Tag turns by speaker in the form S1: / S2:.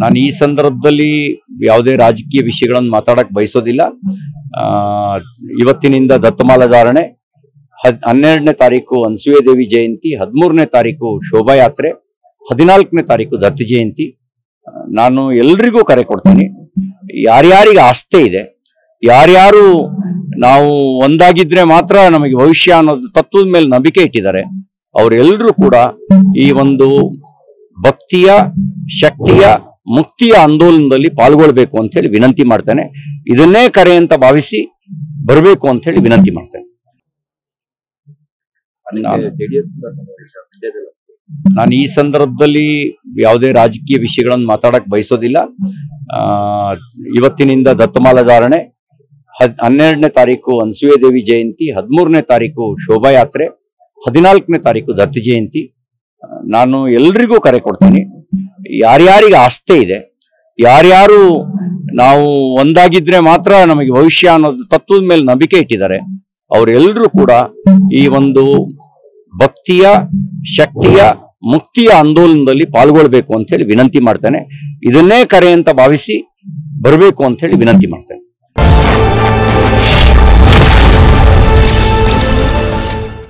S1: ನಾನು ಈ ಸಂದರ್ಭದಲ್ಲಿ ಯಾವುದೇ ರಾಜಕೀಯ ವಿಷಯಗಳನ್ನು ಮಾತಾಡಕ್ಕೆ ಬಯಸೋದಿಲ್ಲ. ಇವತ್ತಿನಿಂದ ದತ್ತಮಾಲಾಧಾರಣೆ, 12ನೇ ತಾರೀಕು ಅನಸೂಯ ದೇವಿ ಜಯಂತಿ, 13ನೇ ತಾರೀಕು ಶೋಭಾಯಾತ್ರೆ, 14ನೇ ತಾರೀಕು ದತ್ತ ಜಯಂತಿ. ನಾನು ಎಲ್ರಿಗೂ ಕರೆ ಕೊಡ್ತೀನಿ, ಯಾರ್ಯಾರಿಗೆ ಆಸ್ಥೆ ಇದೆ, ಯಾರ್ಯಾರು ನಾವು ಒಂದಾಗಿದ್ರೆ ಮಾತ್ರ ನಮಗೆ ಭವಿಷ್ಯ ಅನ್ನೋದು ತತ್ವದ ಮೇಲೆ ನಂಬಿಕೆ ಇಟ್ಟಿದ್ದಾರೆ, ಅವರೆಲ್ಲರೂ ಕೂಡ ಈ ಒಂದು ಭಕ್ತಿಯ, ಶಕ್ತಿಯ, ಮುಕ್ತಿಯ ಆಂದೋಲನದಲ್ಲಿ ಪಾಲ್ಗೊಳ್ಬೇಕು ಅಂತ ಹೇಳಿ ವಿನಂತಿ ಮಾಡ್ತೇನೆ. ಇದನ್ನೇ ಕರೆ ಅಂತ ಭಾವಿಸಿ ಬರಬೇಕು ಅಂತ ಹೇಳಿ ವಿನಂತಿ ಮಾಡ್ತೇನೆ. ನಾನು ಈ ಸಂದರ್ಭದಲ್ಲಿ ಯಾವುದೇ ರಾಜಕೀಯ ವಿಷಯಗಳನ್ನು ಮಾತಾಡಕ್ಕೆ ಬಯಸೋದಿಲ್ಲ. ಇವತ್ತಿನಿಂದ ದತ್ತಮಾಲಾಧಾರಣೆ, 12ನೇ ತಾರೀಕು ಅನಸೂಯ ದೇವಿ ಜಯಂತಿ, 13ನೇ ತಾರೀಕು ಶೋಭಾಯಾತ್ರೆ, 14ನೇ ತಾರೀಕು ದತ್ತ ಜಯಂತಿ. ನಾನು ಎಲ್ರಿಗೂ ಕರೆ ಕೊಡ್ತೀನಿ, ಯಾರ್ಯಾರಿಗೆ ಆಸ್ಥೆ ಇದೆ, ಯಾರ್ಯಾರು ನಾವು ಒಂದಾಗಿದ್ರೆ ಮಾತ್ರ ನಮಗೆ ಭವಿಷ್ಯ ಅನ್ನೋದು ತತ್ವದ ಮೇಲೆ ನಂಬಿಕೆ ಇಟ್ಟಿದ್ದಾರೆ, ಅವರೆಲ್ಲರೂ ಕೂಡ ಈ ಒಂದು ಭಕ್ತಿಯ, ಶಕ್ತಿಯ, ಮುಕ್ತಿಯ ಆಂದೋಲನದಲ್ಲಿ ಪಾಲ್ಗೊಳ್ಬೇಕು ಅಂತ ಹೇಳಿ ವಿನಂತಿ ಮಾಡ್ತೇನೆ. ಇದನ್ನೇ ಕರೆ ಅಂತ ಭಾವಿಸಿ ಬರಬೇಕು ಅಂತ ಹೇಳಿ ವಿನಂತಿ ಮಾಡ್ತೇನೆ.